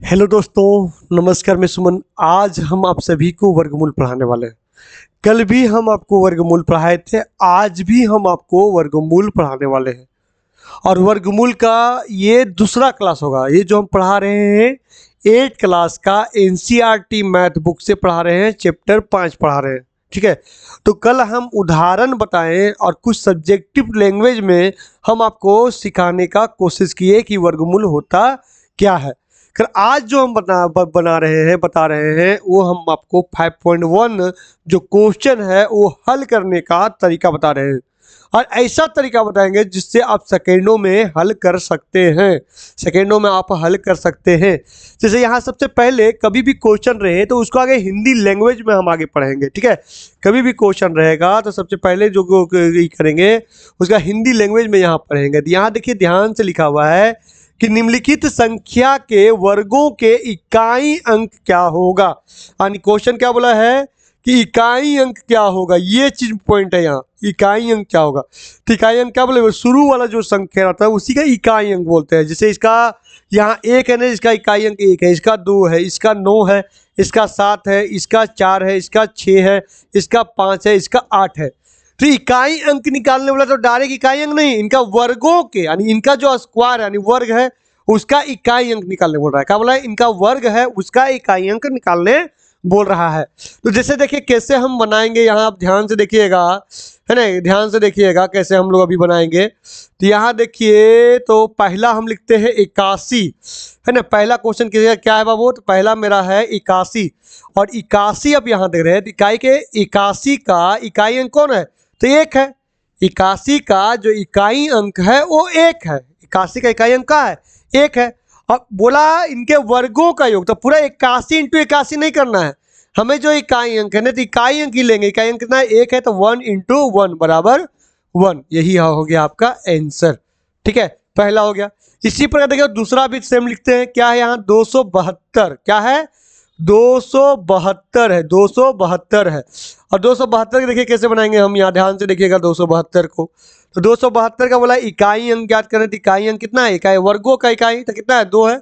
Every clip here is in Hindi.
हेलो दोस्तों, नमस्कार। मैं सुमन। आज हम आप सभी को वर्गमूल पढ़ाने वाले हैं। कल भी हम आपको वर्गमूल पढ़ाए थे, आज भी हम आपको वर्गमूल पढ़ाने वाले हैं। और वर्गमूल का ये दूसरा क्लास होगा। ये जो हम पढ़ा रहे हैं 8 क्लास का एनसीईआरटी मैथ बुक से पढ़ा रहे हैं, चैप्टर 5 पढ़ा रहे हैं। ठीक है, तो कल हम उदाहरण बताएं और कुछ सब्जेक्टिव लैंग्वेज में हम आपको सिखाने का कोशिश किए कि वर्गमूल होता क्या है। फिर आज जो हम बता रहे हैं वो हम आपको 5.1 जो क्वेश्चन है वो हल करने का तरीका बता रहे हैं। और ऐसा तरीका बताएंगे जिससे आप सेकेंडों में हल कर सकते हैं। सेकेंडों में आप हल कर सकते हैं। जैसे यहाँ सबसे पहले कभी भी क्वेश्चन रहे तो उसको आगे हिंदी लैंग्वेज में हम आगे पढ़ेंगे। ठीक है, कभी भी क्वेश्चन रहेगा तो सबसे पहले जो करेंगे उसका हिंदी लैंग्वेज में यहाँ पढ़ेंगे। यहाँ देखिए, ध्यान से लिखा हुआ है कि निम्नलिखित संख्या के वर्गों के इकाई अंक क्या होगा। यानी क्वेश्चन क्या बोला है कि इकाई अंक क्या होगा, ये चीज पॉइंट है यहाँ। इकाई अंक क्या होगा, तो इकाई अंक क्या बोले, शुरू वाला जो संख्या रहता है उसी का इकाई अंक बोलते हैं। जैसे इसका यहाँ 1 है ना, इसका इकाई अंक 1 है, इसका 2 है, इसका 9 है, इसका 7 है, इसका 4 है, इसका 6 है, इसका 5 है, इसका 8 है। तो इकाई अंक निकालने वाला तो डायरेक्ट इकाई अंक नहीं, इनका वर्गों के यानी इनका जो स्क्वायर यानी वर्ग है उसका इकाई अंक निकालने बोल रहा है। क्या बोला है, इनका वर्ग है उसका इकाई अंक निकालने बोल रहा है। तो जैसे देखिए कैसे हम बनाएंगे, यहाँ आप ध्यान से देखिएगा, है ना, ध्यान से देखिएगा कैसे हम लोग अभी बनाएंगे। तो यहाँ देखिए, तो पहला हम लिखते हैं 81, है ना। पहला क्वेश्चन क्या है बाबू, तो पहला मेरा है 81। और 81 अब यहाँ देख रहे हैं, इकाई के 81 का इकाई अंक कौन है, तो 1 है। 81 का जो इकाई अंक है वो 1 है। 81 का इकाई अंक क्या है, 1 है। अब बोला इनके वर्गों का योग, तो पूरा 81 इंटू 81 नहीं करना है हमें। जो इकाई अंक है ना, तो इकाई अंक ही लेंगे। इकाई अंक कितना है, 1 है, तो 1 इंटू 1 बराबर 1। यही हो गया आपका आंसर। ठीक है, पहला हो गया। इसी प्रकार देखिए दूसरा भी सेम लिखते हैं। क्या है यहाँ, 272। क्या है, 272 है, 272 है। और 272 के देखिए कैसे बनाएंगे हम, यहाँ ध्यान से देखिएगा 272 को। तो 272 का बोला इकाई अंक ज्ञात करें, तो इकाई अंक कितना है, इकाई वर्गों का इकाई तो कितना है, 2 है।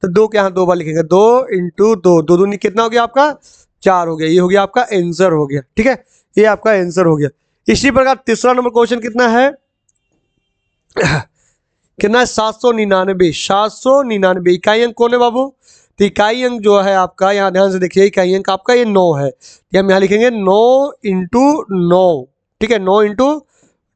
तो 2 के यहाँ 2 बार लिखेंगे, 2 इंटू 2, 2 दूनी कितना हो गया आपका, 4 हो गया। ये हो गया आपका आंसर हो गया। ठीक है, ये आपका आंसर हो गया। इसी प्रकार तीसरा नंबर क्वेश्चन कितना है, कितना है, 799। 799 इकाई अंक कौन है बाबू, तो इकाई अंक जो है आपका, यहाँ ध्यान से देखिए, इकाई अंक आपका ये 9 है। हम यहाँ लिखेंगे 9 इंटू 9। ठीक है, 9 इंटू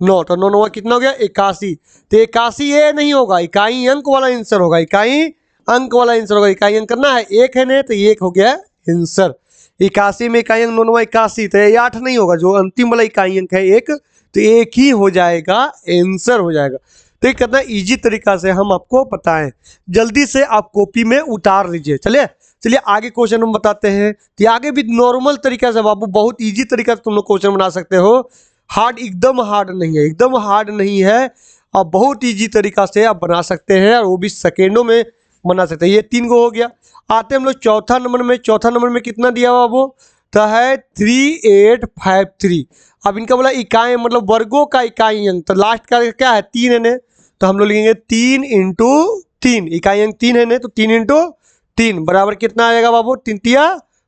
9, तो 9 9 कितना हो गया, 81। तो 81 ये नहीं होगा, इकाई अंक वाला आंसर होगा, इकाई अंक वाला आंसर होगा। इकाई अंक करना है 1 है ना, तो 1 हो गया आंसर। 81 में इकाई अंक 9 9 81, तो ये 8 नहीं होगा। जो अंतिम वाला इकाई अंक है 1, तो 1 ही हो जाएगा, आंसर हो जाएगा। तो ये कितना इजी तरीका से हम आपको बताएं, जल्दी से आप कॉपी में उतार लीजिए। चलिए आगे क्वेश्चन हम बताते हैं। तो आगे भी नॉर्मल तरीका से बाबू, बहुत इजी तरीका से तुम लोग क्वेश्चन बना सकते हो। हार्ड, एकदम हार्ड नहीं है, एकदम हार्ड नहीं है। आप बहुत इजी तरीका से आप बना सकते हैं, और वो भी सेकेंडों में बना सकते हैं। ये 3 गो हो गया। आते हम लोग चौथा नंबर में। चौथा नंबर में कितना दिया हुआ बाबू, तो है 3853। अब इनका बोला इकाई मतलब वर्गों का इकाई अंक, तो लास्ट का क्या है, 3 है ने, तो हम लोग लिखेंगे 3 इंटू 3। इकाई अंक 3 है ने, तो 3 इंटू 3 बराबर कितना आएगा बाबू, 3 तिया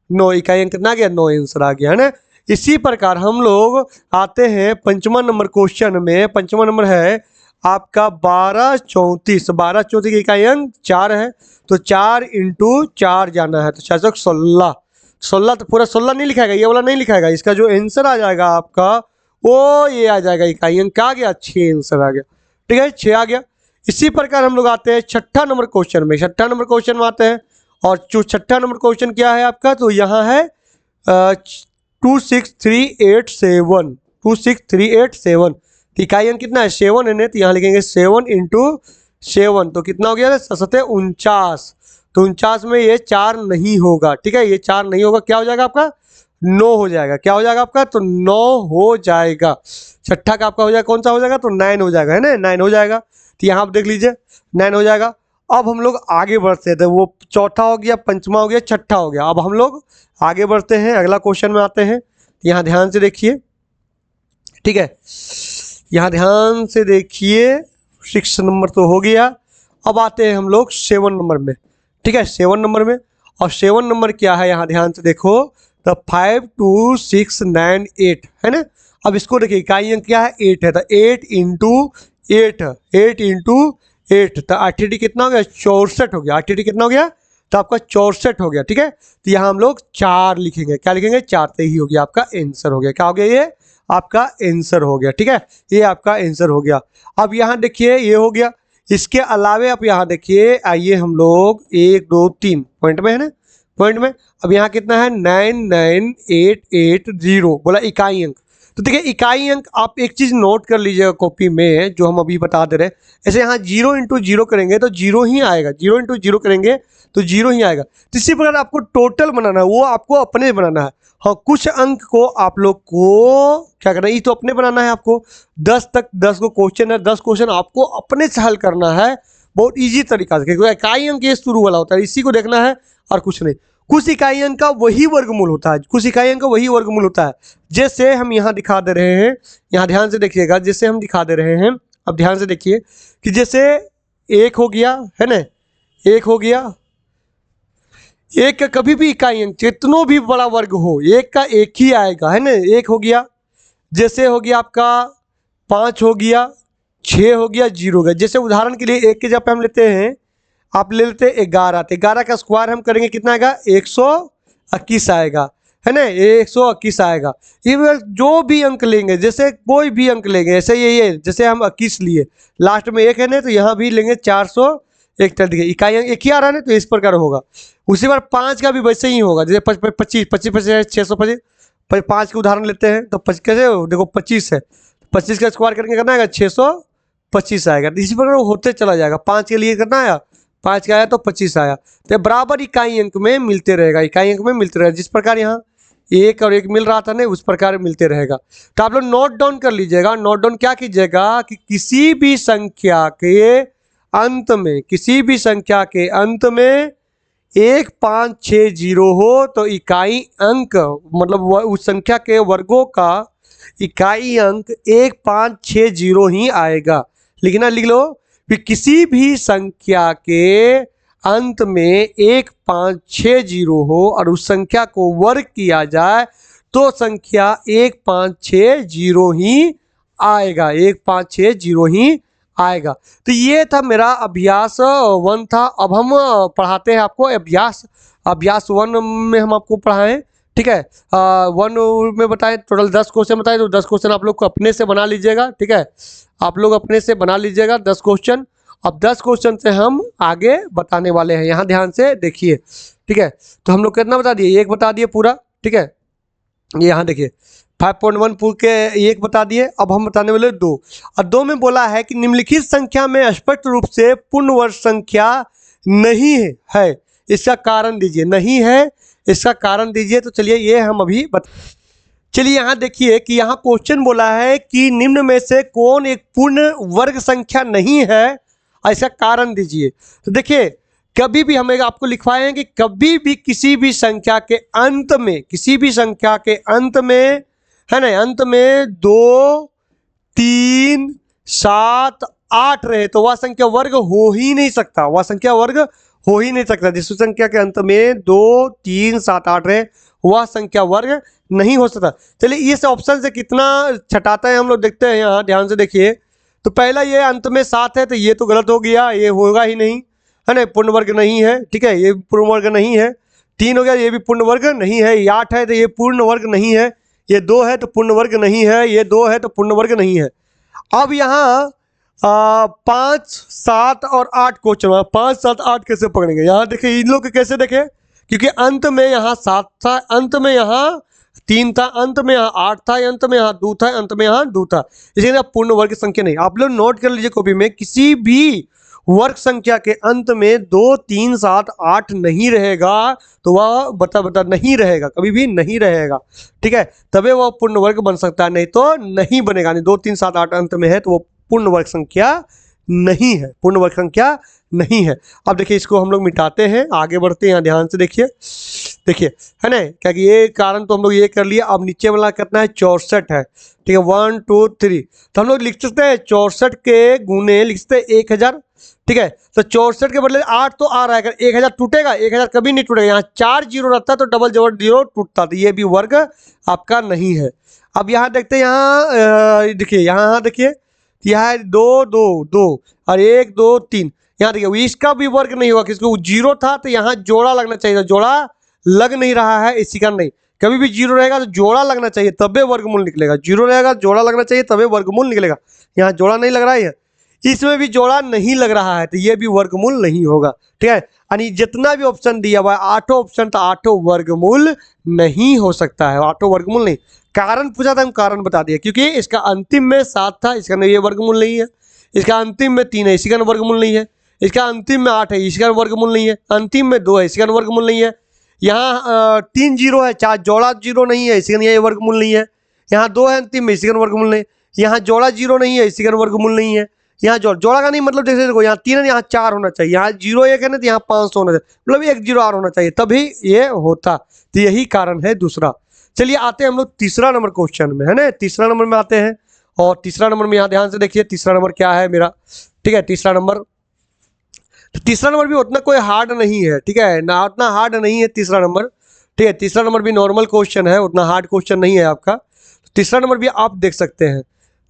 9। इकाई अंक कितना आ गया, 9 आंसर आ गया, है ना। इसी प्रकार हम लोग आते हैं पंचमा नंबर क्वेश्चन में। पंचमा नंबर है आपका 1234। 1234 की इकाई अंक 4 है, तो 4 इंटू 4 जाना है, तो 4 16। 16 तो पूरा 16 नहीं लिखाएगा, ये वाला नहीं लिखाएगा। इसका जो आंसर आ जाएगा आपका वो ये आ जाएगा, इकाई अंक क्या आ गया, 6 आंसर आ गया। ठीक है, 6 आ गया। इसी प्रकार हम लोग आते हैं छठा नंबर क्वेश्चन में। छठा नंबर क्वेश्चन में आते हैं, और जो छठा नंबर क्वेश्चन क्या है आपका, तो यहाँ है 26387। 26387 इकाई अंक कितना है, 7 है ने, तो यहाँ लिखेंगे 7 इंटू 7, तो कितना हो गया, 49। तो 49 में ये 4 नहीं होगा। ठीक है, ये 4 नहीं होगा, क्या हो जाएगा आपका, 9 हो जाएगा। क्या हो जाएगा आपका, तो 9 हो जाएगा। छठा का आपका हो जाएगा, कौन सा हो जाएगा, तो 9 हो जाएगा, है ना, 9 हो जाएगा। तो यहाँ आप देख लीजिए 9 हो जाएगा। अब हम लोग आगे बढ़ते हैं, तो वो चौथा हो गया, पंचमा हो गया, छठा हो गया। अब हम लोग आगे बढ़ते हैं, अगला क्वेश्चन में आते हैं। यहाँ ध्यान से देखिए, ठीक है, यहाँ ध्यान से देखिए। 6 नंबर तो हो गया। अब आते हैं हम लोग 7 नंबर में। ठीक है, 7 नंबर में। और 7 नंबर क्या है यहाँ ध्यान से देखो, तो 5 2 6 9 8 है ना। अब इसको देखिए इकाई अंक क्या है, 8 है, तो 8 इंटू 8, 8 इंटू 8, तो 8 कितना हो गया, 64 हो गया। 8 कितना हो गया, तो आपका 64 हो गया। ठीक है, तो यहाँ हम लोग 4 लिखेंगे, क्या लिखेंगे, 4 से ही हो गया, आपका आंसर हो गया। क्या हो गया, ये आपका आंसर हो गया। ठीक है, ये आपका आंसर हो गया। अब यहाँ देखिए ये हो गया। इसके अलावे आप यहाँ देखिए, आइए हम लोग 1 2 3 पॉइंट में है ना, पॉइंट में। अब यहाँ कितना है, 99880 बोला इकाई अंक। तो देखिए इकाई अंक आप एक चीज नोट कर लीजिएगा कॉपी में, जो हम अभी बता दे रहे हैं। ऐसे यहाँ 0 इंटू 0 करेंगे तो 0 ही आएगा, 0 इंटू 0 करेंगे तो 0 ही आएगा। तो इसी प्रकार आपको टोटल बनाना है, वो आपको अपने बनाना है। हाँ, कुछ अंक को आप लोग को क्या करना है, ये तो अपने बनाना है आपको। 10 तक 10 को क्वेश्चन है, 10 क्वेश्चन आपको अपने से हल करना है, बहुत ईजी तरीका से, क्योंकि इकाई अंक ये शुरू वाला होता है, इसी को देखना है और कुछ नहीं। कुछ इकाई अंक का वही वर्गमूल होता है, कुछ इकाई अंक का वही वर्गमूल होता है। जैसे हम यहाँ दिखा दे रहे हैं, यहाँ ध्यान से देखिएगा, जैसे हम दिखा दे रहे हैं, अब ध्यान से देखिए कि जैसे 1 हो गया है ना, 1 हो गया, 1 का कभी भी इकाई अंक जितनों भी बड़ा वर्ग हो, 1 का 1 ही आएगा, है ना, 1 हो गया। जैसे हो गया आपका 5 हो गया, 6 हो गया, 0 हो गया। जैसे उदाहरण के लिए 1 के जगह पे हम लेते हैं, आप ले लेते हैं 11, तो 11 का स्क्वायर हम करेंगे कितना आएगा, 121 आएगा, है ना, 121 आएगा। ये जो भी अंक लेंगे, जैसे कोई भी अंक लेंगे, ऐसे ये जैसे हम 21 लिए, लास्ट में 1 है ना, तो यहाँ भी लेंगे 401। देखिए इकाई अंक 1 ही आ रहा है ना, तो इस प्रकार होगा। उसी बार 5 का भी वैसे ही होगा, जैसे 25 25 625, 5 के उदाहरण लेते हैं तो कैसे देखो 25 है, 25 का स्क्वायर करके करना आएगा 625 आएगा। इसी प्रकार होते चला जाएगा। 5 के लिए करना आया, 5 का आया तो 25 आया, तो बराबर इकाई अंक में मिलते रहेगा, इकाई अंक में मिलते रहेगा। जिस प्रकार यहाँ 1 और 1 मिल रहा था ना, उस प्रकार मिलते रहेगा। तो आप लोग नोट डाउन कर लीजिएगा। नोट डाउन क्या कीजिएगा कि किसी भी संख्या के अंत में, किसी भी संख्या के अंत में 1 5 6 0 हो तो इकाई अंक, मतलब उस संख्या के वर्गों का इकाई अंक 1 5 6 0 ही आएगा। लिखना, लिख लो कि किसी भी संख्या के अंत में 1 5 6 0 हो और उस संख्या को वर्ग किया जाए तो संख्या 1 5 6 0 ही आएगा, 1 5 6 0 ही आएगा। तो ये था मेरा अभ्यास 1 था। अब हम पढ़ाते हैं आपको अभ्यास 1 में हम आपको पढ़ाएं। ठीक है, 1 में बताएं, टोटल 10 क्वेश्चन बताएं, तो 10 क्वेश्चन आप लोग को अपने से बना लीजिएगा। ठीक है, आप लोग अपने से बना लीजिएगा 10 क्वेश्चन। अब 10 क्वेश्चन से हम आगे बताने वाले हैं, यहाँ ध्यान से देखिए। ठीक है, तो हम लोग कितना बता दिए, 1 बता दिए पूरा। ठीक है, ये यहाँ देखिए 5.1 पूरे के 1 बता दिए। अब हम बताने वाले 2, और 2 में बोला है कि निम्नलिखित संख्या में स्पष्ट रूप से पूर्ण वर्ग संख्या नहीं है, इसका कारण दीजिए। नहीं है, इसका कारण दीजिए। तो चलिए ये हम अभी चलिए यहाँ देखिए कि यहाँ क्वेश्चन बोला है कि निम्न में से कौन एक पूर्ण वर्ग संख्या नहीं है, ऐसा कारण दीजिए। तो देखिए कभी भी हमें आपको लिखवाए हैं कि कभी भी किसी भी संख्या के अंत में, किसी भी संख्या के अंत में, है ना, अंत में 2 3 7 8 रहे तो वह संख्या वर्ग हो ही नहीं सकता, वह संख्या वर्ग हो ही नहीं सकता। जिस संख्या के अंत में 2 3 7 8 रहे वह संख्या वर्ग नहीं हो सकता। चलिए इस ऑप्शन से कितना छटाता है हम लोग देखते हैं। यहाँ ध्यान से देखिए, तो पहला ये अंत में 7 है, तो ये तो गलत हो गया, ये होगा ही नहीं, है ना, पूर्ण वर्ग नहीं है। ठीक है, ये पूर्ण वर्ग नहीं है। 3 हो गया, ये भी पूर्ण वर्ग नहीं है। ये 8 है तो ये पूर्ण वर्ग नहीं है। ये 2 है तो पूर्ण वर्ग नहीं है। ये 2 है तो पूर्ण वर्ग नहीं है। अब यहाँ 5 7 और 8 क्वेश्चन, 5 7 8 कैसे पकड़ेंगे। यहाँ देखिए इन लोग के कैसे देखें, क्योंकि अंत में यहाँ 7 था, अंत में यहाँ 3 था, अंत में यहाँ 8 था, अंत में यहाँ 2 था, अंत में यहाँ 2 था, इसलिए पूर्ण वर्ग संख्या नहीं। आप लोग नोट कर लीजिए कॉपी में, किसी भी वर्ग संख्या के अंत में 2 3 7 8 नहीं रहेगा तो वह बता नहीं रहेगा, कभी भी नहीं रहेगा। ठीक है, तभी वह पूर्ण वर्ग बन सकता है, नहीं तो नहीं बनेगा। नहीं, 2 3 7 8 अंत में है तो वो पूर्ण वर्ग संख्या नहीं है, पूर्ण वर्ग संख्या नहीं है। अब देखिए इसको हम लोग मिटाते हैं, आगे बढ़ते हैं। यहाँ ध्यान से देखिए, देखिए, है ना, क्या कि ये कारण तो हम लोग ये कर लिए। अब नीचे वाला कितना है, 64 है, ठीक है, 1 2 3। तो हम लोग लिख सकते हैं 64 के गुने लिख सकते हैं 1000, ठीक है। तो 64 के बदले 8 तो आ रहा है, अगर 1000 टूटेगा, 1000 कभी नहीं टूटेगा, यहाँ 4 जीरो रहता है तो डबल जबर जीरो टूटता, तो ये भी वर्ग आपका नहीं है। अब यहाँ देखते हैं, यहाँ देखिए, यहाँ देखिए, यहाँ है 2 2 2 और 1 2 3, यहाँ देखिए इसका भी वर्ग नहीं हुआ, किसको जीरो था तो यहाँ जोड़ा लगना चाहिए था, जोड़ा लग नहीं रहा है, इसी का नहीं। कभी भी जीरो रहेगा तो जोड़ा लगना चाहिए तबे वर्गमूल निकलेगा, जीरो रहेगा जोड़ा लगना चाहिए तबे वर्गमूल निकलेगा। यहाँ जोड़ा नहीं लग रहा है, इसमें भी जोड़ा नहीं लग रहा है, तो ये भी वर्गमूल नहीं होगा, ठीक है। यानी जितना भी ऑप्शन दिया हुआ है, 8 ऑप्शन तो 8 वर्गमूल नहीं हो सकता है, 8 वर्गमूल नहीं। कारण पूछा था, हम कारण बता दिया, क्योंकि इसका अंतिम में 7 था, इसका ये वर्गमूल नहीं है। इसका अंतिम में 3 है, इसी का वर्गमूल नहीं है। इसका अंतिम में 8 है, इसका वर्गमूल नहीं है। अंतिम में 2 है, इसका वर्गमूल नहीं है। यहाँ 3 जीरो है, 4 जोड़ा जीरो नहीं है, इसका ये वर्गमूल नहीं है। यहाँ 2 है अंतिम में, इसी का वर्गमूल नहीं। यहाँ जोड़ा जीरो नहीं है, इसी का वर्गमूल नहीं है। यहाँ जोड़ा का नहीं मतलब, जैसे देखो यहाँ 3 है, यहाँ 4 होना चाहिए, यहाँ 0 1 है ना, तो यहाँ 500 होना चाहिए, मतलब 1 0 और होना चाहिए, तभी ये होता। तो यही कारण है दूसरा। चलिए आते हैं हम लोग तीसरा नंबर क्वेश्चन में, है ना, तीसरा नंबर में आते हैं। और तीसरा नंबर में यहाँ ध्यान से देखिए, तीसरा नंबर क्या है मेरा, ठीक है। तीसरा नंबर भी उतना कोई हार्ड नहीं है, ठीक है ना, उतना हार्ड नहीं है तीसरा नंबर, ठीक है। तीसरा नंबर भी नॉर्मल क्वेश्चन है, उतना हार्ड क्वेश्चन नहीं है आपका। तीसरा नंबर भी आप देख सकते हैं।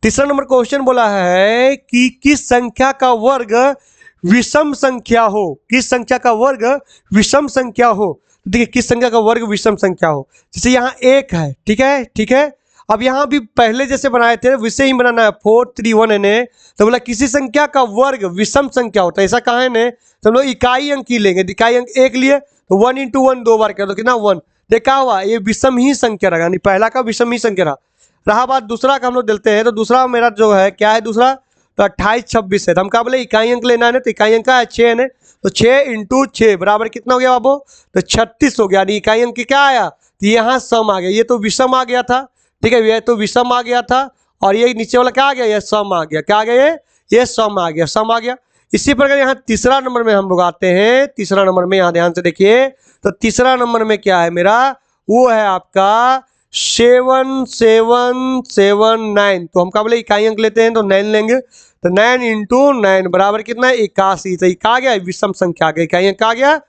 तीसरा नंबर क्वेश्चन बोला है कि किस संख्या का वर्ग विषम संख्या हो, किस संख्या का वर्ग विषम संख्या हो। देखिए, किस संख्या का वर्ग विषम संख्या हो, जैसे यहाँ 1 है, ठीक है, ठीक है। अब यहाँ भी पहले जैसे बनाए थे वैसे ही बनाना है, 4 3 1 है, तो बोला किसी संख्या का वर्ग विषम संख्या होता है, ऐसा कहा है ने, तो हम लोग इकाई अंक ही लेंगे। इकाई अंक 1 लिए तो 1 × 1 2 बार कर दो, कितना 1, देखा हुआ ये विषम ही संख्या रहा, यानी पहला का विषम ही संख्या रहा बात दूसरा का हम लोग देते हैं। तो दूसरा मेरा जो है क्या है, दूसरा तो 28 26 है, तो हम क्या बोले इकाई अंक लेना है ना, तो इकाई अंक का है 6 है, तो 6 × 6 बराबर कितना हो गया बाबू, तो 36 हो गया। यानी इकाई अंक क्या आया, तो यहाँ सम आ गया, ये तो विषम आ गया था, ठीक है, ये तो विषम आ गया था, और ये नीचे वाला क्या आ गया, ये सम आ गया, क्या आ गया, ये सम आ गया, सम आ गया। इसी प्रकार यहाँ तीसरा नंबर में हम लोग आते हैं। तीसरा नंबर में यहाँ ध्यान से देखिए, तो तीसरा नंबर में क्या है मेरा, वो है आपका 7 7 7 9, तो हम क्या बोले इकाई अंक लेते हैं तो 9 लेंगे, तो 9 × 9 बराबर कितना है 81, तो क्या आ गया, विषम संख्या आ गया, इकाई अंक आ गया,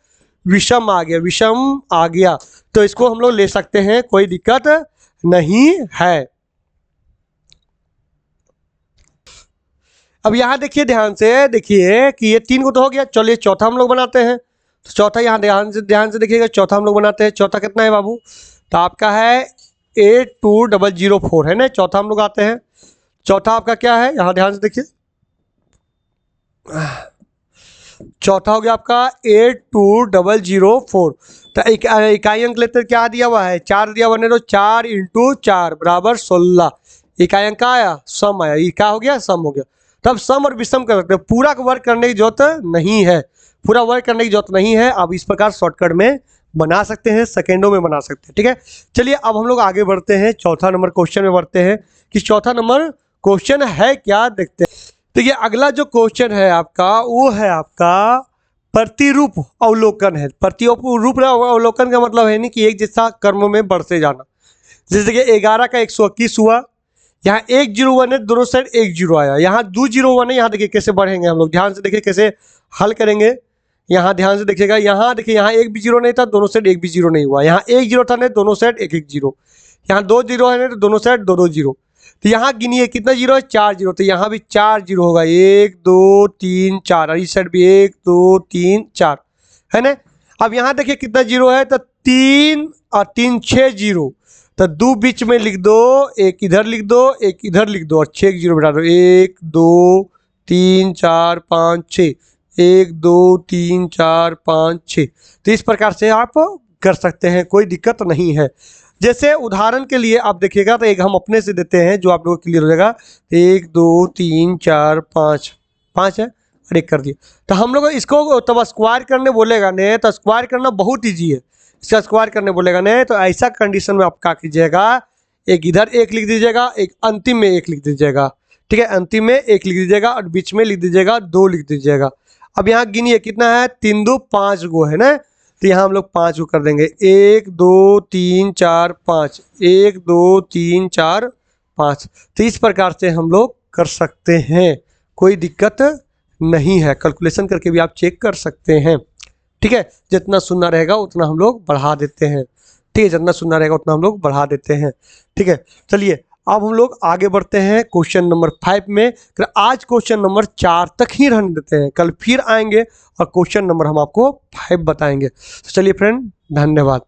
विषम आ गया, विषम आ गया। तो इसको हम लोग ले सकते हैं, कोई दिक्कत नहीं है। अब यहाँ देखिए, ध्यान से देखिए कि ये 3 को तो हो गया, चलिए चौथा हम लोग बनाते हैं। तो चौथा यहाँ ध्यान से देखिएगा, चौथा हम लोग बनाते हैं। चौथा कितना है बाबू, तो आपका है 82004 है ना, चौथा हम लोग आते हैं। चौथा आपका क्या है, यहाँ ध्यान से देखिए, चौथा हो गया आपका 82004। तो इकाई अंक लेते क्या दिया हुआ है, 4 दिया हुआ है, तो 4 × 4 बराबर 16, इकाई अंक का आया, सम आया, ये क्या हो गया, सम हो गया। तब सम और विषम कर सकते हैं, पूरा वर्क करने की जरूरत नहीं है, पूरा वर्क करने की जरूरत नहीं है। आप इस प्रकार शॉर्टकट में बना सकते हैं, सेकेंडों में बना सकते हैं, ठीक है। चलिए अब हम लोग आगे बढ़ते हैं, चौथा नंबर क्वेश्चन में बढ़ते हैं कि चौथा नंबर क्वेश्चन है क्या, देखते हैं। तो ये अगला जो क्वेश्चन है आपका, वो है आपका प्रतिरूप अवलोकन है। प्रतिरूप अवलोकन का मतलब है नहीं कि एक जैसा कर्म में बढ़ते जाना, जैसे कि 11 का 121 हुआ, यहाँ 101 है, दोनों साइड 1 0 आया, यहाँ 201 है, यहाँ देखिए कैसे बढ़ेंगे हम लोग, ध्यान से देखिए कैसे हल करेंगे। यहाँ ध्यान से देखिएगा, यहाँ देखिए, यहाँ 1 भी 0 नहीं था, दोनों साइड 1 भी 0 नहीं हुआ, यहाँ 1 0 था नहीं, दोनों साइड 1 1 0, यहाँ 2 0 है नहीं, तो दोनों साइड 2 2 0। तो यहाँ गिनिए कितना 0 है, 4 0, तो यहाँ भी 4 0 होगा, 1 2 3 4, और इस साइड भी 1 2 3 4 है ना। अब यहाँ देखिए कितना 0 है, तो 3 और 3 6 0, तो 2 बीच में लिख दो, 1 इधर लिख दो, 1 इधर लिख दो, और 6 0 बिठा दो, 1 2 3 4 5 6, 1 2 3 4 5 6। तो इस प्रकार से आप कर सकते हैं, कोई दिक्कत नहीं है। जैसे उदाहरण के लिए आप देखिएगा, तो एक हम अपने से देते हैं जो आप लोगों को क्लियर हो जाएगा। 1 2 3 4 5 5 है, और 1 कर दिया। तो हम लोग इसको तब स्क्वायर करने बोलेगा नहीं, तो स्क्वायर करना बहुत ईजी है, इसका स्क्वायर करने बोलेगा नहीं, तो ऐसा कंडीशन में आप क्या कीजिएगा, एक इधर 1 लिख दीजिएगा, एक अंतिम में 1 लिख दीजिएगा, ठीक है, अंतिम में 1 लिख दीजिएगा, और बीच में लिख दीजिएगा 2 लिख दीजिएगा। अब यहाँ गिनिए कितना है, 3 2 5 गो है ना, तो यहाँ हम लोग 5 को कर देंगे, 1 2 3 4 5, 1 2 3 4 5। तो इस प्रकार से हम लोग कर सकते हैं, कोई दिक्कत नहीं है। कैलकुलेशन करके भी आप चेक कर सकते हैं। ठीक है, जितना सुनना रहेगा उतना हम लोग बढ़ा देते हैं। ठीक है, जितना सुनना रहेगा उतना हम लोग बढ़ा देते हैं। ठीक है, चलिए अब हम लोग आगे बढ़ते हैं क्वेश्चन नंबर 5 में। आज क्वेश्चन नंबर 4 तक ही रहने देते हैं, कल फिर आएंगे और क्वेश्चन नंबर हम आपको 5 बताएंगे। तो चलिए फ्रेंड, धन्यवाद।